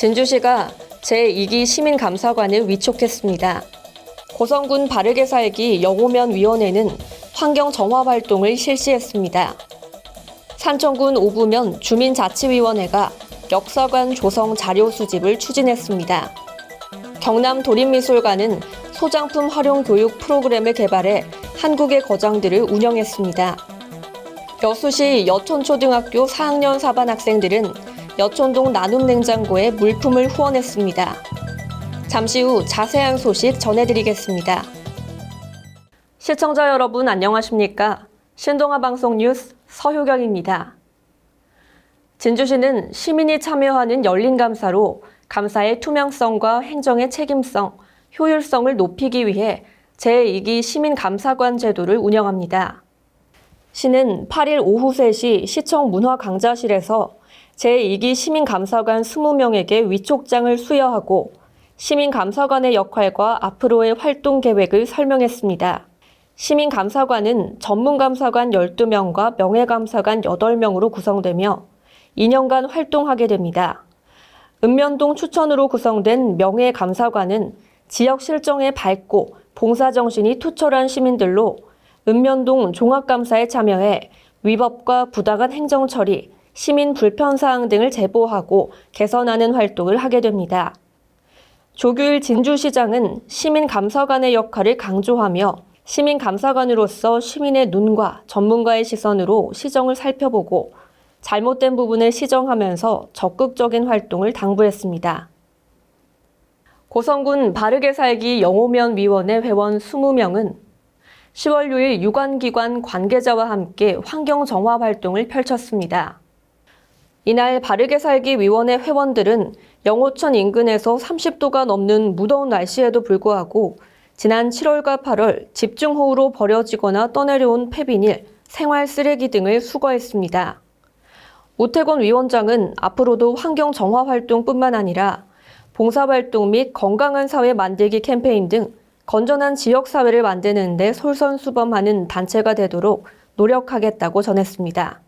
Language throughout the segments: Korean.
진주시가 제2기 시민감사관을 위촉했습니다. 고성군 바르게 살기 영호면위원회는 환경정화 활동을 실시했습니다. 산청군 오부면 주민자치위원회가 역사관 조성 자료 수집을 추진했습니다. 경남 도립미술관은 소장품 활용 교육 프로그램을 개발해 한국의 거장들을 운영했습니다. 여수시 여촌초등학교 4학년 4반 학생들은 여촌동 나눔냉장고에 물품을 후원했습니다. 잠시 후 자세한 소식 전해드리겠습니다. 시청자 여러분 안녕하십니까? 신동아 방송 뉴스 서효경입니다. 진주시는 시민이 참여하는 열린 감사로 감사의 투명성과 행정의 책임성, 효율성을 높이기 위해 제2기 시민감사관 제도를 운영합니다. 시는 8일 오후 3시 시청 문화강좌실에서 제2기 시민감사관 20명에게 위촉장을 수여하고 시민감사관의 역할과 앞으로의 활동 계획을 설명했습니다. 시민감사관은 전문감사관 12명과 명예감사관 8명으로 구성되며 2년간 활동하게 됩니다. 읍면동 추천으로 구성된 명예감사관은 지역 실정에 밝고 봉사정신이 투철한 시민들로 읍면동 종합감사에 참여해 위법과 부당한 행정처리, 시민 불편사항 등을 제보하고 개선하는 활동을 하게 됩니다. 조규일 진주시장은 시민감사관의 역할을 강조하며 시민감사관으로서 시민의 눈과 전문가의 시선으로 시정을 살펴보고 잘못된 부분을 시정하면서 적극적인 활동을 당부했습니다. 고성군 바르게 살기 영호면위원회 회원 20명은 10월 6일 유관기관 관계자와 함께 환경정화 활동을 펼쳤습니다. 이날 바르게 살기 위원회 회원들은 영호천 인근에서 30도가 넘는 무더운 날씨에도 불구하고 지난 7월과 8월 집중호우로 버려지거나 떠내려온 폐비닐, 생활 쓰레기 등을 수거했습니다. 오태권 위원장은 앞으로도 환경정화 활동뿐만 아니라 봉사활동 및 건강한 사회 만들기 캠페인 등 건전한 지역사회를 만드는 데 솔선수범하는 단체가 되도록 노력하겠다고 전했습니다.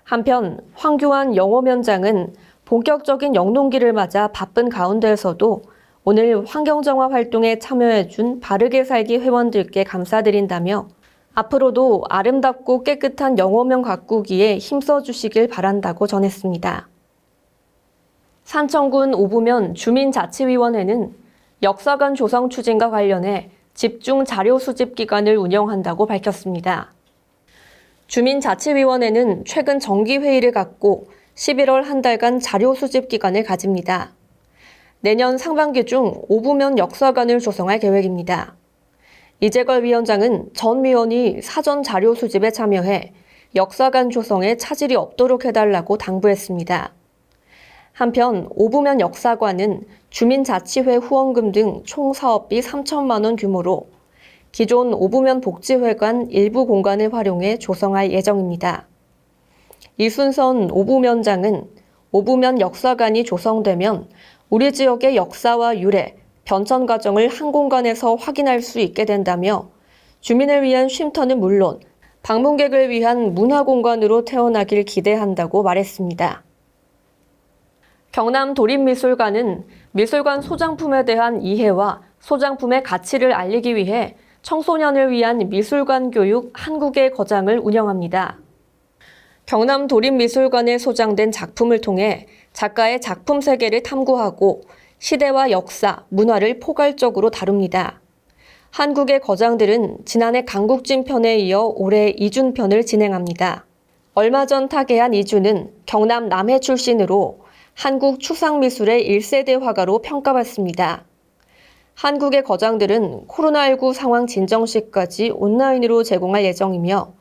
한편 황교안 영호면장은 본격적인 영농기를 맞아 바쁜 가운데에서도 오늘 환경정화 활동에 참여해준 바르게 살기 회원들께 감사드린다며 앞으로도 아름답고 깨끗한 영호면 가꾸기에 힘써주시길 바란다고 전했습니다. 산청군 오부면 주민자치위원회는 역사관 조성 추진과 관련해 집중 자료 수집 기관을 운영한다고 밝혔습니다. 주민자치위원회는 최근 정기회의를 갖고 11월 한 달간 자료 수집 기간을 가집니다. 내년 상반기 중 오부면 역사관을 조성할 계획입니다. 이재걸 위원장은 전 위원이 사전 자료 수집에 참여해 역사관 조성에 차질이 없도록 해달라고 당부했습니다. 한편 오부면 역사관은 주민자치회 후원금 등 총 사업비 3천만 원 규모로 기존 오부면 복지회관 일부 공간을 활용해 조성할 예정입니다. 이순선 오부면장은 오부면 역사관이 조성되면 우리 지역의 역사와 유래, 변천 과정을 한 공간에서 확인할 수 있게 된다며 주민을 위한 쉼터는 물론 방문객을 위한 문화공간으로 태어나길 기대한다고 말했습니다. 경남 도립미술관은 미술관 소장품에 대한 이해와 소장품의 가치를 알리기 위해 청소년을 위한 미술관 교육 한국의 거장을 운영합니다. 경남 도립미술관에 소장된 작품을 통해 작가의 작품 세계를 탐구하고 시대와 역사, 문화를 포괄적으로 다룹니다. 한국의 거장들은 지난해 강국진 편에 이어 올해 이준편을 진행합니다. 얼마 전 타계한 이준은 경남 남해 출신으로 한국 추상미술의 1세대 화가로 평가받습니다. 한국의 거장들은 코로나19 상황 진정 시까지 온라인으로 제공할 예정이며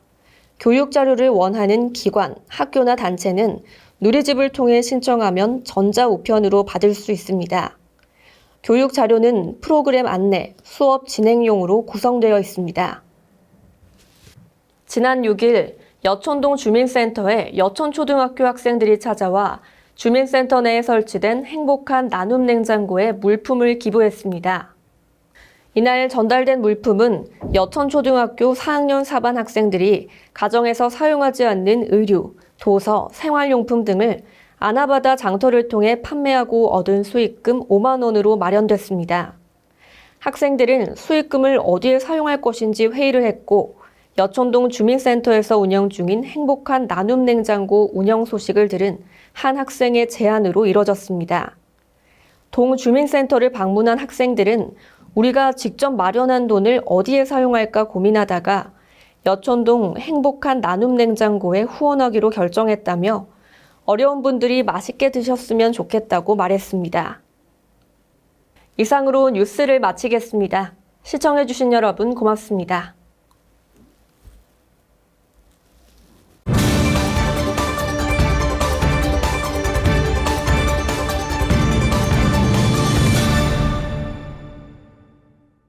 교육 자료를 원하는 기관, 학교나 단체는 누리집을 통해 신청하면 전자우편으로 받을 수 있습니다. 교육 자료는 프로그램 안내, 수업 진행용으로 구성되어 있습니다. 지난 6일 여촌동 주민센터에 여촌초등학교 학생들이 찾아와 주민센터 내에 설치된 행복한 나눔 냉장고에 물품을 기부했습니다. 이날 전달된 물품은 여천초등학교 4학년 4반 학생들이 가정에서 사용하지 않는 의류, 도서, 생활용품 등을 아나바다 장터를 통해 판매하고 얻은 수익금 5만 원으로 마련됐습니다. 학생들은 수익금을 어디에 사용할 것인지 회의를 했고 여촌동 주민센터에서 운영 중인 행복한 나눔 냉장고 운영 소식을 들은 한 학생의 제안으로 이뤄졌습니다. 동 주민센터를 방문한 학생들은 우리가 직접 마련한 돈을 어디에 사용할까 고민하다가 여촌동 행복한 나눔 냉장고에 후원하기로 결정했다며 어려운 분들이 맛있게 드셨으면 좋겠다고 말했습니다. 이상으로 뉴스를 마치겠습니다. 시청해주신 여러분 고맙습니다.